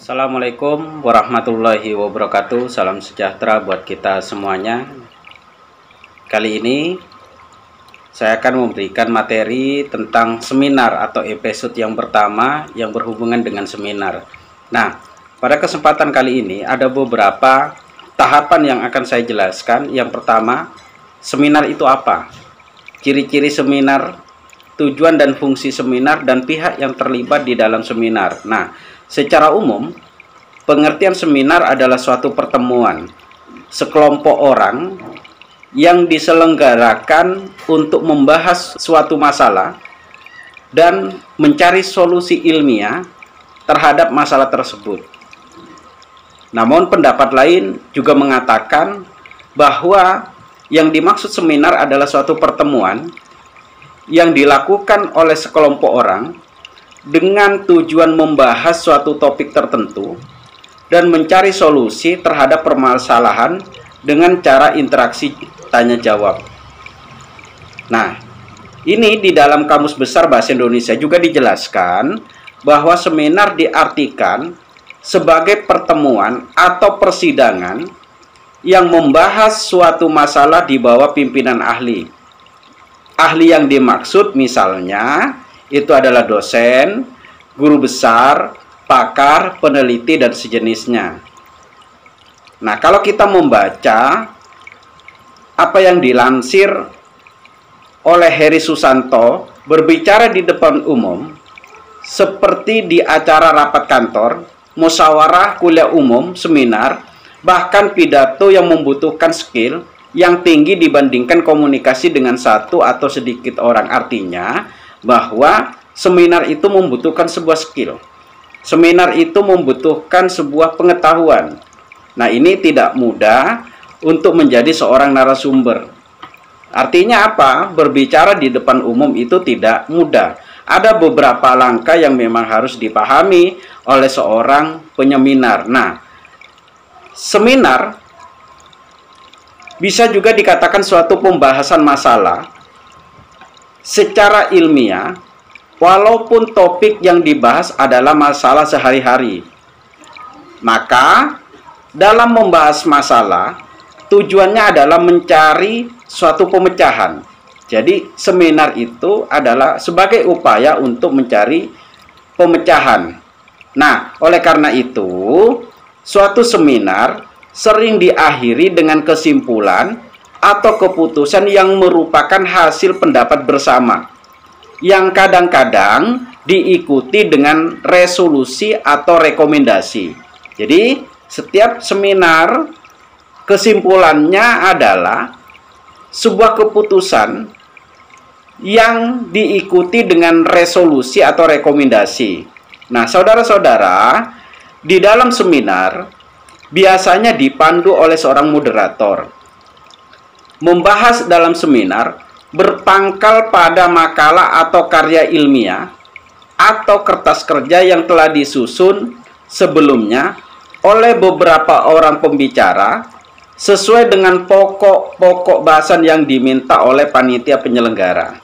Assalamualaikum warahmatullahi wabarakatuh. Salam sejahtera buat kita semuanya. Kali ini saya akan memberikan materi tentang seminar atau episode yang pertama yang berhubungan dengan seminar. Nah, pada kesempatan kali ini ada beberapa tahapan yang akan saya jelaskan. Yang pertama, seminar itu apa? Ciri-ciri seminar, tujuan dan fungsi seminar, dan pihak yang terlibat di dalam seminar. Nah, secara umum, pengertian seminar adalah suatu pertemuan sekelompok orang yang diselenggarakan untuk membahas suatu masalah dan mencari solusi ilmiah terhadap masalah tersebut. Namun pendapat lain juga mengatakan bahwa yang dimaksud seminar adalah suatu pertemuan yang dilakukan oleh sekelompok orang dengan tujuan membahas suatu topik tertentu dan mencari solusi terhadap permasalahan dengan cara interaksi tanya jawab. Nah, ini di dalam Kamus Besar Bahasa Indonesia juga dijelaskan bahwa seminar diartikan sebagai pertemuan atau persidangan yang membahas suatu masalah di bawah pimpinan ahli. Ahli yang dimaksud misalnya itu adalah dosen, guru besar, pakar, peneliti, dan sejenisnya. Nah, kalau kita membaca apa yang dilansir oleh Heri Susanto berbicara di depan umum, seperti di acara rapat kantor, musyawarah, kuliah umum, seminar, bahkan pidato yang membutuhkan skill yang tinggi dibandingkan komunikasi dengan satu atau sedikit orang. Artinya bahwa seminar itu membutuhkan sebuah skill. Seminar itu membutuhkan sebuah pengetahuan. Nah, ini tidak mudah untuk menjadi seorang narasumber. Artinya apa? Berbicara di depan umum itu tidak mudah. Ada beberapa langkah yang memang harus dipahami oleh seorang penyeminar. Nah, seminar bisa juga dikatakan suatu pembahasan masalah secara ilmiah, walaupun topik yang dibahas adalah masalah sehari-hari. Maka, dalam membahas masalah, tujuannya adalah mencari suatu pemecahan. Jadi, seminar itu adalah sebagai upaya untuk mencari pemecahan. Nah, oleh karena itu, suatu seminar sering diakhiri dengan kesimpulan atau keputusan yang merupakan hasil pendapat bersama, yang kadang-kadang diikuti dengan resolusi atau rekomendasi. Jadi, setiap seminar kesimpulannya adalah sebuah keputusan yang diikuti dengan resolusi atau rekomendasi. Nah, saudara-saudara, di dalam seminar biasanya dipandu oleh seorang moderator. Membahas dalam seminar berpangkal pada makalah atau karya ilmiah atau kertas kerja yang telah disusun sebelumnya oleh beberapa orang pembicara sesuai dengan pokok-pokok bahasan yang diminta oleh panitia penyelenggara.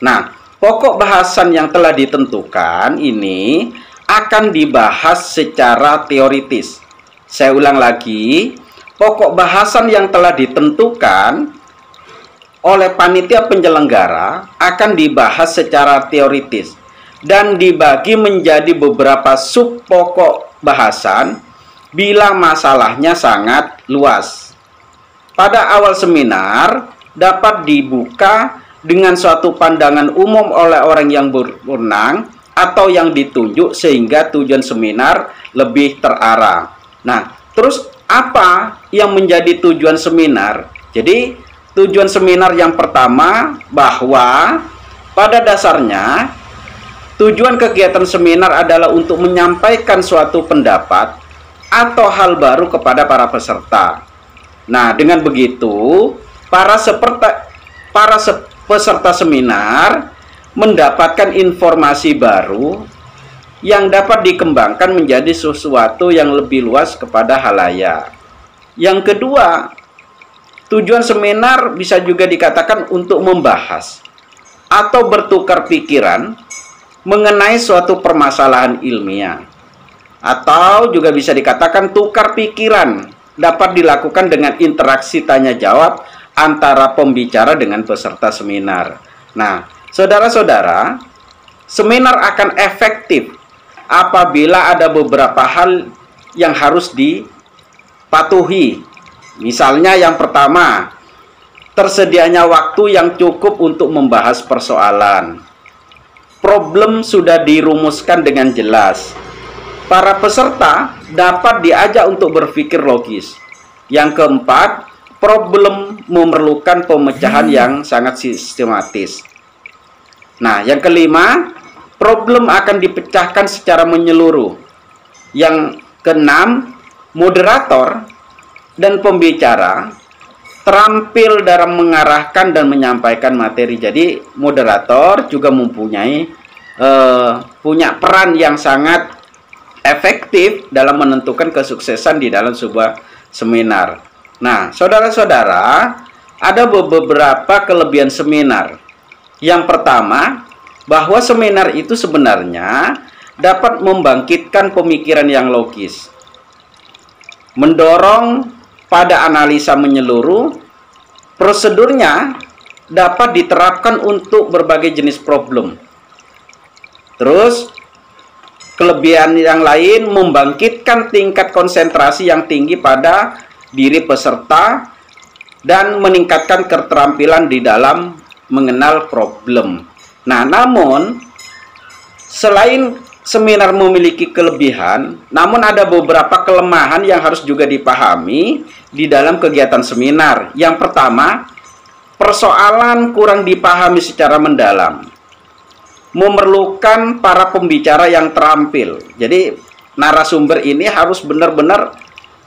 Nah, pokok bahasan yang telah ditentukan ini akan dibahas secara teoritis. Saya ulang lagi, pokok bahasan yang telah ditentukan oleh panitia penyelenggara akan dibahas secara teoritis dan dibagi menjadi beberapa sub pokok bahasan bila masalahnya sangat luas. Pada awal seminar dapat dibuka dengan suatu pandangan umum oleh orang yang berwenang atau yang ditunjuk sehingga tujuan seminar lebih terarah. Nah, terus apa yang menjadi tujuan seminar? Jadi, tujuan seminar yang pertama bahwa pada dasarnya tujuan kegiatan seminar adalah untuk menyampaikan suatu pendapat atau hal baru kepada para peserta. Nah, dengan begitu, peserta seminar mendapatkan informasi baru yang dapat dikembangkan menjadi sesuatu yang lebih luas kepada halayak. Yang kedua, tujuan seminar bisa juga dikatakan untuk membahas atau bertukar pikiran mengenai suatu permasalahan ilmiah. atau juga bisa dikatakan tukar pikiran, dapat dilakukan dengan interaksi tanya jawab antara pembicara dengan peserta seminar. Nah, saudara-saudara, seminar akan efektif apabila ada beberapa hal yang harus dipatuhi. Misalnya yang pertama, tersedianya waktu yang cukup untuk membahas persoalan. Problem sudah dirumuskan dengan jelas. Para peserta dapat diajak untuk berpikir logis. Yang keempat, problem memerlukan pemecahan yang sangat sistematis. Nah, yang kelima, problem akan dipecahkan secara menyeluruh. Yang keenam, moderator dan pembicara terampil dalam mengarahkan dan menyampaikan materi. Jadi moderator juga mempunyai punya peran yang sangat efektif dalam menentukan kesuksesan di dalam sebuah seminar. Nah, saudara-saudara, ada beberapa kelebihan seminar. Yang pertama, bahwa seminar itu sebenarnya dapat membangkitkan pemikiran yang logis, mendorong pada analisa menyeluruh. Prosedurnya dapat diterapkan untuk berbagai jenis problem. Terus, kelebihan yang lain membangkitkan tingkat konsentrasi yang tinggi pada diri peserta dan meningkatkan keterampilan di dalam mengenal problem. Nah, namun selain seminar memiliki kelebihan, namun ada beberapa kelemahan yang harus juga dipahami di dalam kegiatan seminar. Yang pertama, persoalan kurang dipahami secara mendalam, memerlukan para pembicara yang terampil. Jadi narasumber ini harus benar-benar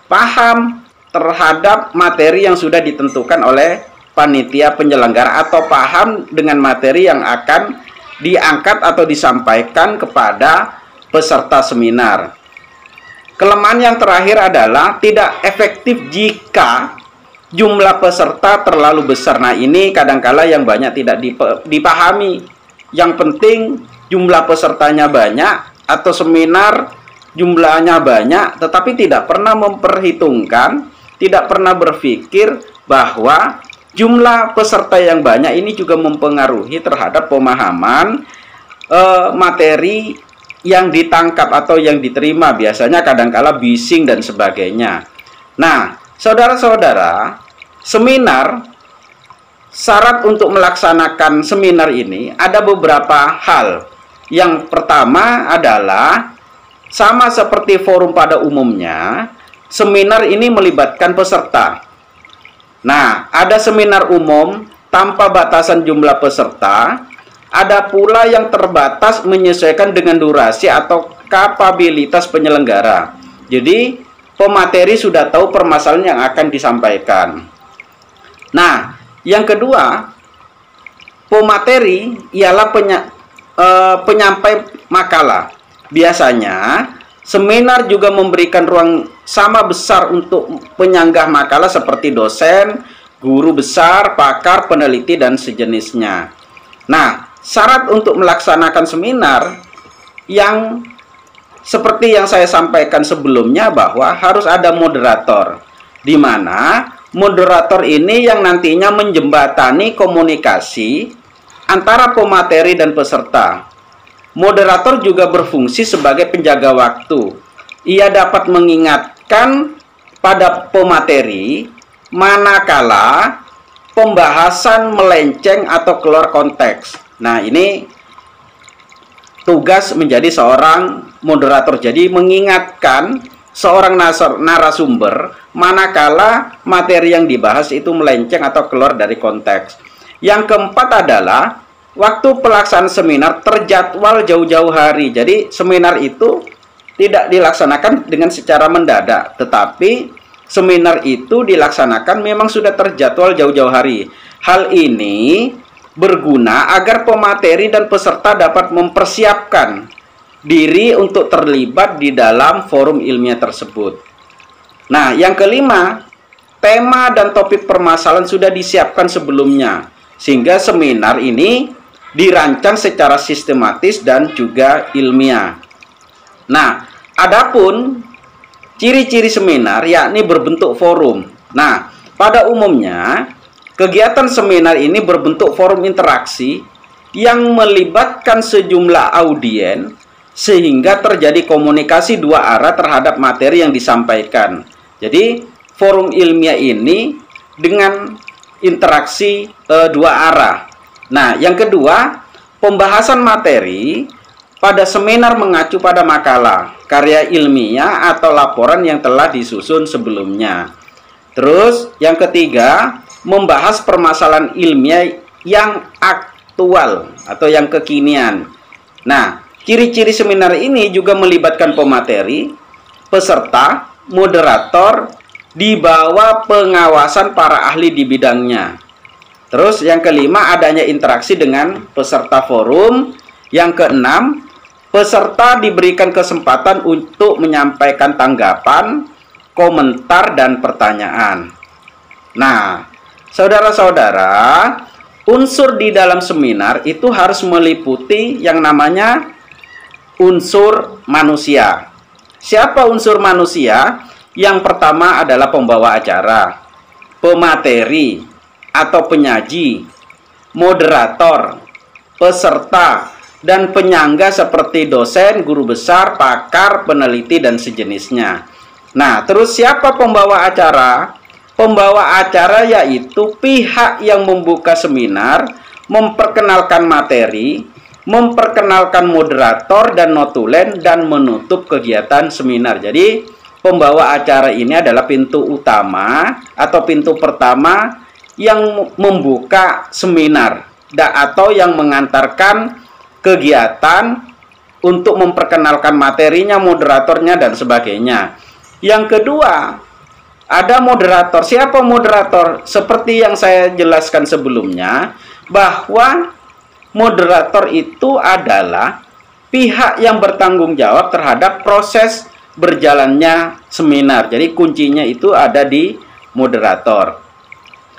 paham terhadap materi yang sudah ditentukan oleh panitia penyelenggara, atau paham dengan materi yang akan diangkat atau disampaikan kepada peserta seminar. Kelemahan yang terakhir adalah tidak efektif jika jumlah peserta terlalu besar. Nah, ini kadangkala yang banyak tidak dipahami. Yang penting jumlah pesertanya banyak, atau seminar jumlahnya banyak, tetapi tidak pernah memperhitungkan, tidak pernah berpikir bahwa jumlah peserta yang banyak ini juga mempengaruhi terhadap pemahaman materi yang ditangkap atau yang diterima. Biasanya kadangkala bising dan sebagainya. Nah, saudara-saudara, seminar, syarat untuk melaksanakan seminar ini ada beberapa hal. Yang pertama adalah, sama seperti forum pada umumnya, seminar ini melibatkan peserta. Nah, ada seminar umum tanpa batasan jumlah peserta, ada pula yang terbatas menyesuaikan dengan durasi atau kapabilitas penyelenggara. Jadi, pemateri sudah tahu permasalahan yang akan disampaikan. Nah, yang kedua, pemateri ialah penyampai makalah. Biasanya, seminar juga memberikan ruang sama besar untuk penyanggah makalah seperti dosen, guru besar, pakar, peneliti, dan sejenisnya. Nah, syarat untuk melaksanakan seminar yang seperti yang saya sampaikan sebelumnya, bahwa harus ada moderator, di mana moderator ini yang nantinya menjembatani komunikasi antara pemateri dan peserta. Moderator juga berfungsi sebagai penjaga waktu. Ia dapat mengingatkan pada pemateri manakala pembahasan melenceng atau keluar konteks. Nah, ini tugas menjadi seorang moderator. Jadi mengingatkan seorang narasumber manakala materi yang dibahas itu melenceng atau keluar dari konteks. Yang keempat adalah waktu pelaksanaan seminar terjadwal jauh-jauh hari. Jadi seminar itu tidak dilaksanakan dengan secara mendadak, tetapi seminar itu dilaksanakan memang sudah terjadwal jauh-jauh hari. Hal ini berguna agar pemateri dan peserta dapat mempersiapkan diri untuk terlibat di dalam forum ilmiah tersebut. Nah, yang kelima, tema dan topik permasalahan sudah disiapkan sebelumnya, sehingga seminar ini dirancang secara sistematis dan juga ilmiah. Nah, Adapun ciri-ciri seminar yakni berbentuk forum. Nah, pada umumnya kegiatan seminar ini berbentuk forum interaksi yang melibatkan sejumlah audien sehingga terjadi komunikasi dua arah terhadap materi yang disampaikan. Jadi, forum ilmiah ini dengan interaksi dua arah. Nah, yang kedua, pembahasan materi pada seminar mengacu pada makalah, karya ilmiah atau laporan yang telah disusun sebelumnya. Terus, yang ketiga, membahas permasalahan ilmiah yang aktual atau yang kekinian. Nah, ciri-ciri seminar ini juga melibatkan pemateri, peserta, moderator, di bawah pengawasan para ahli di bidangnya. Terus yang kelima, adanya interaksi dengan peserta forum. Yang keenam, peserta diberikan kesempatan untuk menyampaikan tanggapan, komentar, dan pertanyaan. Nah, saudara-saudara, unsur di dalam seminar itu harus meliputi yang namanya unsur manusia. Siapa unsur manusia? Yang pertama adalah pembawa acara, pemateri atau penyaji, moderator, peserta, dan penyangga seperti dosen, guru besar, pakar, peneliti, dan sejenisnya. Nah, terus siapa pembawa acara? Pembawa acara yaitu pihak yang membuka seminar, memperkenalkan materi, memperkenalkan moderator dan notulen, dan menutup kegiatan seminar. Jadi, pembawa acara ini adalah pintu utama atau pintu pertama yang membuka seminar atau yang mengantarkan kegiatan untuk memperkenalkan materinya, moderatornya, dan sebagainya. Yang kedua, ada moderator. Siapa moderator? Seperti yang saya jelaskan sebelumnya, bahwa moderator itu adalah pihak yang bertanggung jawab terhadap proses berjalannya seminar. Jadi kuncinya itu ada di moderator.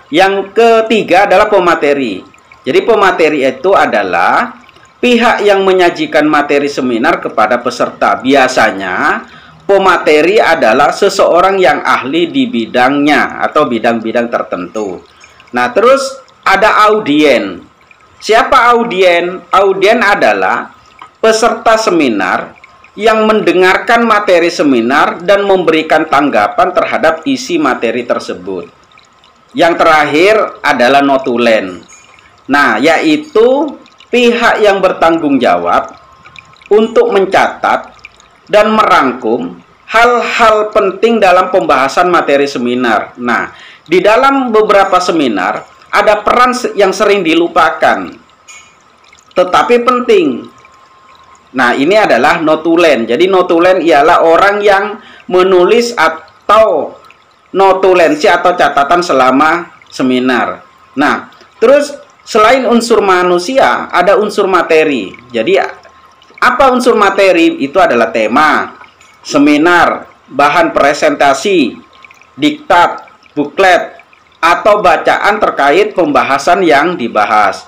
Yang ketiga adalah pemateri. Jadi pemateri itu adalah pihak yang menyajikan materi seminar kepada peserta. Biasanya pemateri adalah seseorang yang ahli di bidangnya atau bidang-bidang tertentu. Nah, terus ada audien. Siapa audien? Audien adalah peserta seminar yang mendengarkan materi seminar dan memberikan tanggapan terhadap isi materi tersebut. Yang terakhir adalah notulen. Nah, yaitu pihak yang bertanggung jawab untuk mencatat dan merangkum hal-hal penting dalam pembahasan materi seminar. Nah, di dalam beberapa seminar ada peran yang sering dilupakan, tetapi penting. Nah, ini adalah notulen. Jadi notulen ialah orang yang menulis atau notulensi atau catatan selama seminar. Nah, terus selain unsur manusia, ada unsur materi. Jadi, apa unsur materi? Itu adalah tema, seminar, bahan presentasi, diktat, buklet, atau bacaan terkait pembahasan yang dibahas.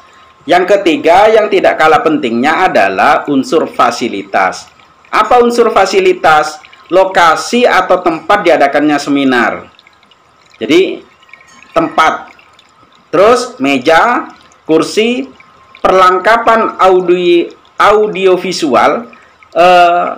Yang ketiga, yang tidak kalah pentingnya adalah unsur fasilitas. Apa unsur fasilitas? Lokasi atau tempat diadakannya seminar. Jadi, tempat. Terus, meja, kursi, perlengkapan audiovisual,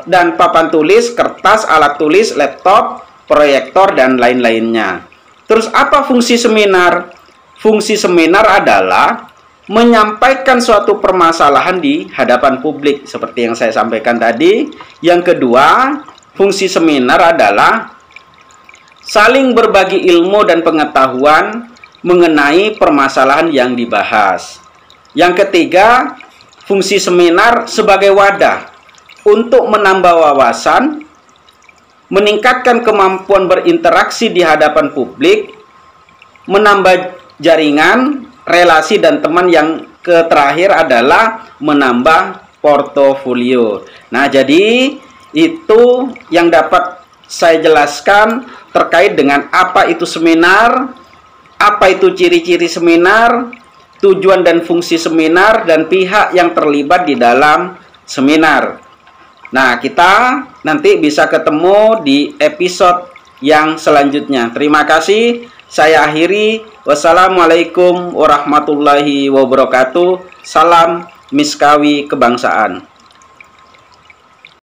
dan papan tulis, kertas, alat tulis, laptop, proyektor, dan lain-lainnya. Terus, apa fungsi seminar? Fungsi seminar adalah menyampaikan suatu permasalahan di hadapan publik seperti yang saya sampaikan tadi. Yang kedua, fungsi seminar adalah saling berbagi ilmu dan pengetahuan mengenai permasalahan yang dibahas. Yang ketiga, fungsi seminar sebagai wadah untuk menambah wawasan, meningkatkan kemampuan berinteraksi di hadapan publik, menambah jaringan, relasi, dan teman. Yang terakhir adalah menambah portofolio. Nah, jadi itu yang dapat saya jelaskan terkait dengan apa itu seminar, apa itu ciri-ciri seminar, tujuan dan fungsi seminar, dan pihak yang terlibat di dalam seminar. Nah, kita nanti bisa ketemu di episode yang selanjutnya. Terima kasih. Saya akhiri. Wassalamualaikum warahmatullahi wabarakatuh. Salam Miskawi kebangsaan.